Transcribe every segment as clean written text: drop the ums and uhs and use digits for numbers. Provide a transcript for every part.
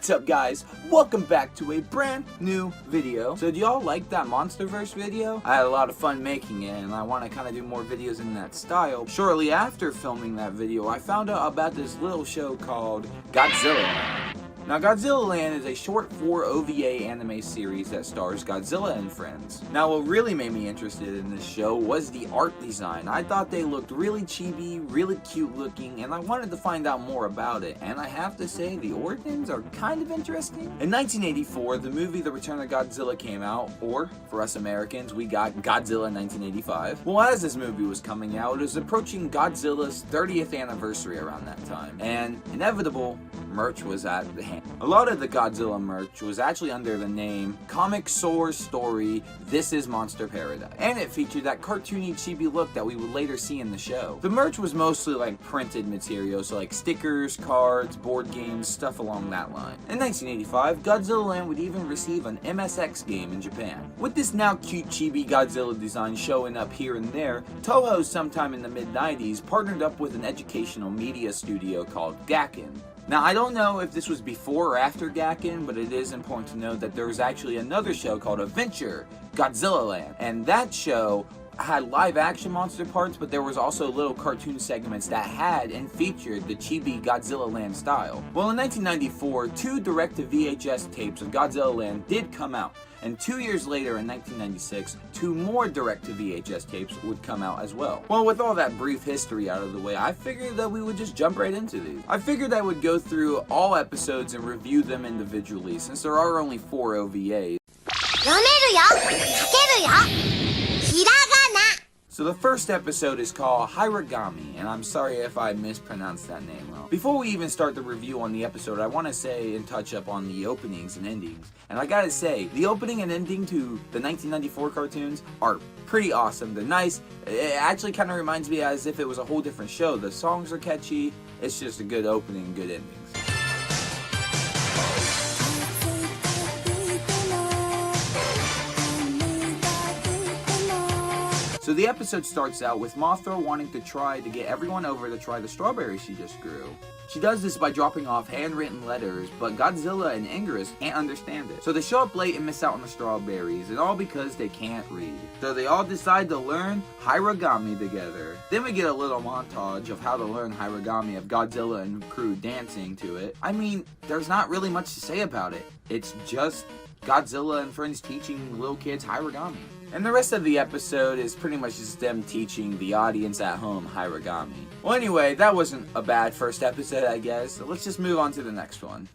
What's up guys? Welcome back to a brand new video. So do y'all like that Monsterverse video? I had a lot of fun making it and I want to kind of do more videos in that style. Shortly after filming that video, I found out about this little show called Godzilla. Now, Godzilland is a short 4 OVA anime series that stars Godzilla and friends. Now, what really made me interested in this show was the art design. I thought they looked really chibi, really cute looking, and I wanted to find out more about it. And I have to say, the origins are kind of interesting. In 1984, the movie The Return of Godzilla came out, or for us Americans, we got Godzilla in 1985. Well, as this movie was coming out, it was approaching Godzilla's 30th anniversary around that time, and inevitable merch was at the hand. A lot of the Godzilla merch was actually under the name Comic Source Story This Is Monster Paradise, and it featured that cartoony chibi look that we would later see in the show. The merch was mostly like printed material, so like stickers, cards, board games, stuff along that line. In 1985, Godzilland would even receive an MSX game in Japan. With this now cute chibi Godzilla design showing up here and there, Toho sometime in the mid-90s partnered up with an educational media studio called Gakken. Now, I don't know if this was before or after Gakken, but it is important to note that there was actually another show called Adventure Godzillaland, and that show had live action monster parts, but there was also little cartoon segments that had and featured the chibi Godzillaland style. Well, in 1994, 2 direct-to-VHS tapes of Godzillaland did come out, and 2 years later in 1996, 2 more direct-to-VHS tapes would come out as well. Well, with all that brief history out of the way, I figured that we would just jump right into these. I figured I would go through all episodes and review them individually, since there are only 4 OVAs. So the first episode is called Hiragami, and I'm sorry if I mispronounced that name wrong. Before we even start the review on the episode, I want to say and touch up on the openings and endings. And I gotta say, the opening and ending to the 1994 cartoons are pretty awesome. They're nice. It actually kind of reminds me as if it was a whole different show. The songs are catchy. It's just a good opening and good endings. So the episode starts out with Mothra wanting to try to get everyone over to try the strawberries she just grew. She does this by dropping off handwritten letters, but Godzilla and Anguirus can't understand it. So they show up late and miss out on the strawberries, and all because they can't read. So they all decide to learn Hiragami together. Then we get a little montage of how to learn Hiragami of Godzilla and crew dancing to it. I mean, there's not really much to say about it. It's just Godzilla and friends teaching little kids Hiragami. And the rest of the episode is pretty much just them teaching the audience at home Hiragami. Well, anyway, that wasn't a bad first episode, I guess. So let's just move on to the next one.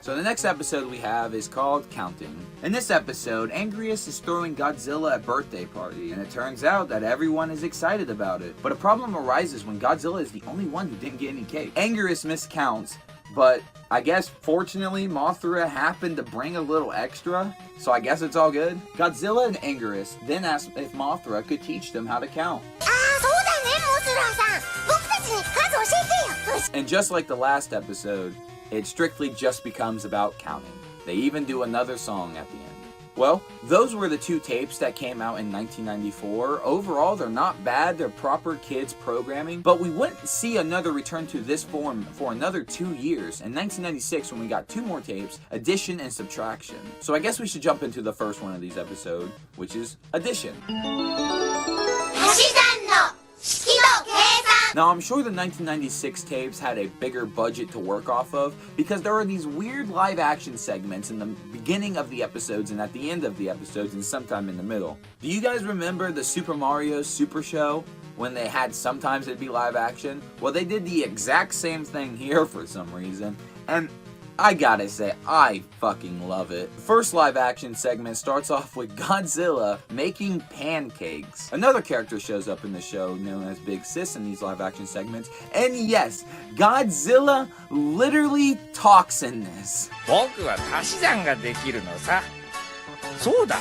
So the next episode we have is called Counting. In this episode, Anguirus is throwing Godzilla a birthday party, and it turns out that everyone is excited about it. But a problem arises when Godzilla is the only one who didn't get any cake. Anguirus miscounts, but I guess fortunately Mothra happened to bring a little extra, so I guess it's all good. Godzilla and Anguirus then asked if Mothra could teach them how to count. And just like the last episode, it strictly just becomes about counting. They even do another song at the end. Well, those were the 2 tapes that came out in 1994. Overall, they're not bad. They're proper kids programming. But we wouldn't see another return to this form for another 2 years. In 1996, when we got 2 more tapes, Addition and Subtraction. So I guess we should jump into the first one of these episodes, which is Addition. Now, I'm sure the 1996 tapes had a bigger budget to work off of because there are these weird live action segments in the beginning of the episodes and at the end of the episodes and sometime in the middle. Do you guys remember the Super Mario Super Show when they had sometimes it'd be live action? Well, they did the exact same thing here for some reason, and I gotta say, I fucking love it. The first live action segment starts off with Godzilla making pancakes. Another character shows up in the show known as Big Sis in these live action segments. And yes, Godzilla literally talks in this. 僕は足し算ができるのさ。そうだ。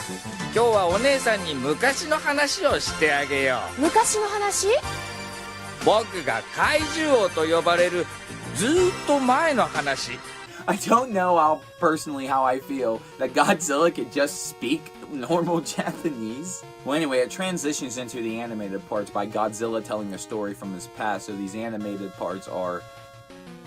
今日はお姉さんに昔の話をしてあげよう。昔の話？僕が怪獣王と呼ばれるずーっと前の話。I don't know personally how I feel that Godzilla could just speak normal Japanese? Well, anyway, it transitions into the animated parts by Godzilla telling a story from his past, so these animated parts are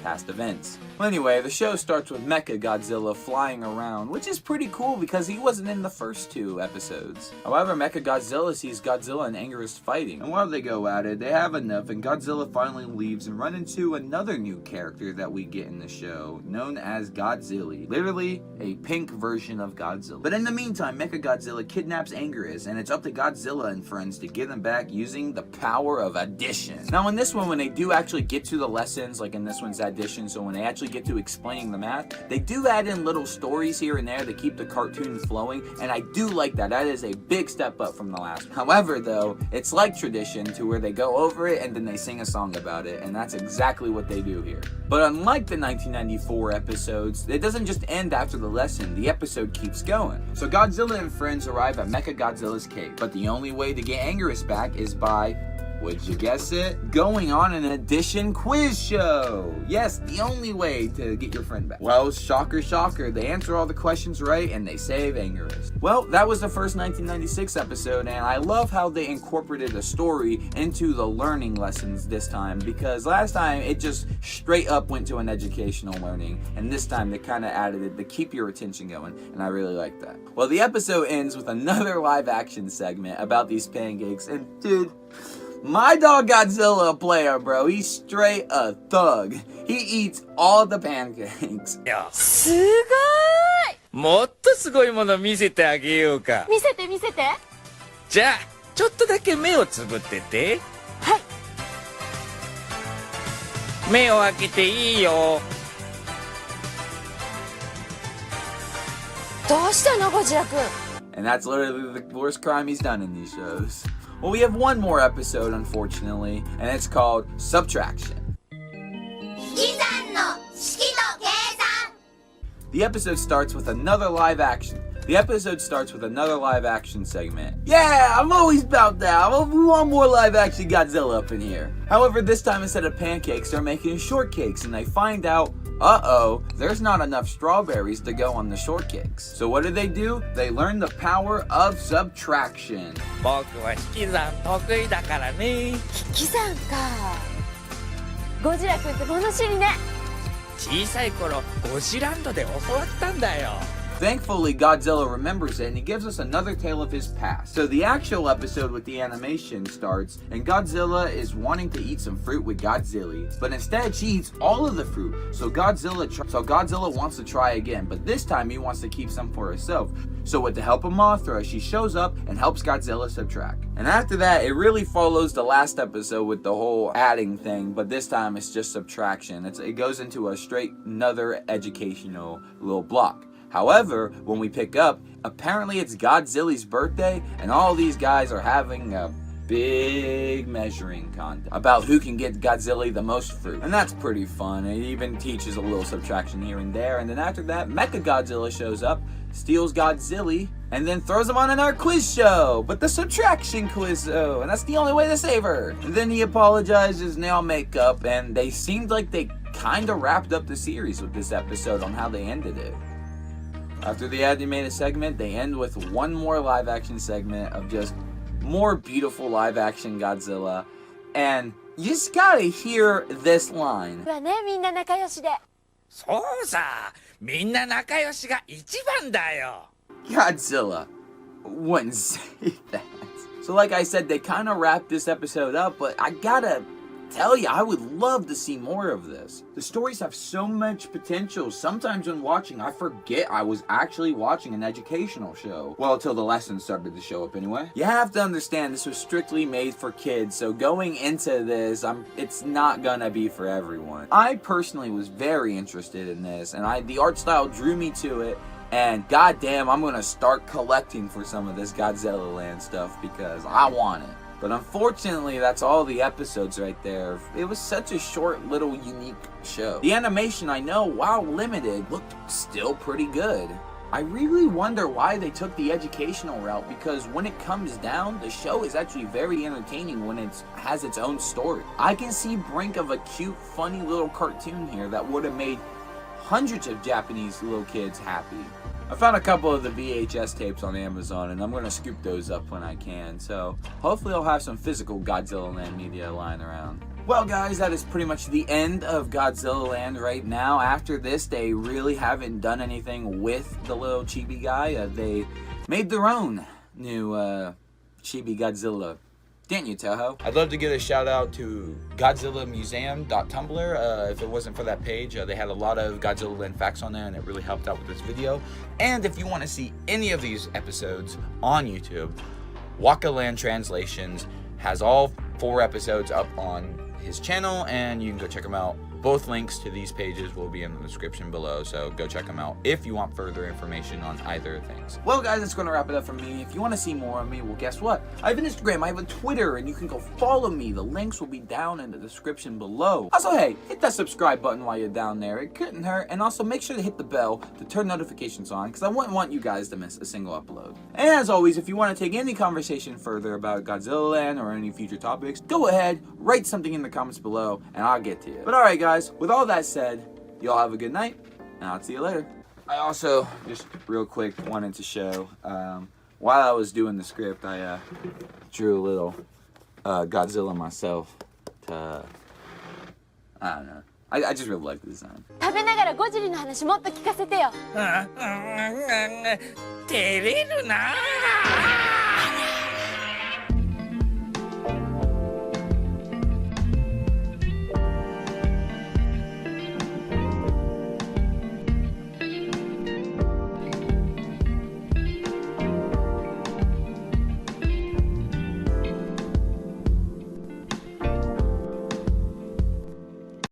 past events. Well, anyway, the show starts with Mecha Godzilla flying around, which is pretty cool because he wasn't in the first 2 episodes. However, Mecha Godzilla sees Godzilla and Anguirus fighting, and while they go at it, they have enough, and Godzilla finally leaves and run into another new character that we get in the show, known as Godzilla. Literally, a pink version of Godzilla. But in the meantime, Mecha Godzilla kidnaps Anguirus, and it's up to Godzilla and friends to get him back using the power of addition. Now, in this one, when they do actually get to the lessons, like in this one's addition, so when they actually get to explaining the math, they do add in little stories here and there to keep the cartoon flowing, and I do like that. That is a big step up from the last one. However, though, it's like tradition to where they go over it and then they sing a song about it, and that's exactly what they do here. But unlike the 1994 episodes, it doesn't just end after the lesson, the episode keeps going. So Godzilla and friends arrive at Mecha Godzilla's cave, but the only way to get Anguirus back is by, would you guess it? Going on an addition quiz show. Yes, the only way to get your friend back. Well, shocker, shocker, they answer all the questions right and they save Anguirus. Well, that was the first 1996 episode, and I love how they incorporated a story into the learning lessons this time, because last time it just straight up went to an educational learning, and this time they kind of added it to keep your attention going, and I really like that. Well, the episode ends with another live action segment about these pancakes, and dude, my dog Godzilla a player, bro. He's straight a thug. He eats all the pancakes. すごーい。もっとすごいもの見せてあげようか。見せて見せて。じゃあ、ちょっとだけ目をつぶってて。はい。目を開けていいよ。どうしたの、ゴジラくん。 And that's literally the worst crime he's done in these shows. Well, we have one more episode, unfortunately, and it's called Subtraction. The episode starts with another live action. Segment. Yeah, I'm always about that. We want more live action Godzilla up in here. However, this time instead of pancakes, they're making shortcakes, and they find out, there's not enough strawberries to go on the shortcakes. So what do? They learn the power of subtraction. 僕は引き算得意だからね。引き算か。ゴジラくんって物知りね。小さい頃、ゴジランドで教わったんだよ。Thankfully, Godzilla remembers it and he gives us another tale of his past. So the actual episode with the animation starts, and Godzilla is wanting to eat some fruit with Godzilla, but instead she eats all of the fruit. So Godzilla wants to try again, but this time he wants to keep some for herself. So with the help of Mothra, she shows up and helps Godzilla subtract. And after that, it really follows the last episode with the whole adding thing, but this time it's just subtraction. It goes into another educational little block. However, when we pick up, apparently it's Godzilla's birthday, and all these guys are having a big measuring contest about who can get Godzilla the most fruit. And that's pretty fun. It even teaches a little subtraction here and there. And then after that, Mecha Godzilla shows up, steals Godzilla, and then throws him on another quiz show. But the subtraction quiz show, and that's the only way to save her. And then he apologizes, and they all make up, and they seemed like they kind of wrapped up the series with this episode on how they ended it. After the animated segment, they end with one more live action segment of just more beautiful live action Godzilla. And you just gotta hear this line. はね、みんな仲良しで。そうさ、みんな仲良しが一番だよ。Godzilla wouldn't say that. So like I said, they kind of wrapped this episode up, but I gotta tell you, I would love to see more of this. The stories have so much potential. Sometimes when watching, I forget I was actually watching an educational show. Well, until the lessons started to show up anyway. You have to understand this was strictly made for kids, so going into this, it's not gonna be for everyone. I personally was very interested in this, and the art style drew me to it. And goddamn, I'm gonna start collecting for some of this Godzilla Land stuff because I want it. But unfortunately, that's all the episodes right there. It was such a short, little, unique show. The animation, I know, while limited, looked still pretty good. I really wonder why they took the educational route, because when it comes down, the show is actually very entertaining when it has its own story. I can see brink of a cute, funny little cartoon here that would have made hundreds of Japanese little kids happy. I found a couple of the VHS tapes on Amazon, and I'm going to scoop those up when I can. So hopefully I'll have some physical Godzilla Land media lying around. Well guys, that is pretty much the end of Godzilla Land right now. After this, they really haven't done anything with the little chibi guy. They made their own new chibi Godzilla. Didn't you, Toho? I'd love to give a shout out to GodzillaMuseum.tumblr. If it wasn't for that page, they had a lot of Godzilla Land facts on there, and it really helped out with this video. And if you want to see any of these episodes on YouTube, Waka Land Translations has all 4 episodes up on his channel, and you can go check them out. Both links to these pages will be in the description below, so go check them out if you want further information on either things. Well guys, that's going to wrap it up for me. If you want to see more of me, well guess what? I have an Instagram, I have a Twitter, and you can go follow me. The links will be down in the description below. Also, hey, hit that subscribe button while you're down there. It couldn't hurt. And also make sure to hit the bell to turn notifications on, because I wouldn't want you guys to miss a single upload. And as always, if you want to take any conversation further about Godzilla Land or any future topics, go ahead, write something in the comments below, and I'll get to you. But alright guys, with all that said, y'all have a good night, and I'll see you later. I also, just real quick, wanted to show, while I was doing the script, I drew a little Godzilla myself to, I don't know. I just really like the design. 食べながらゴジラの話もっと聞かせてよ。照れるなあ。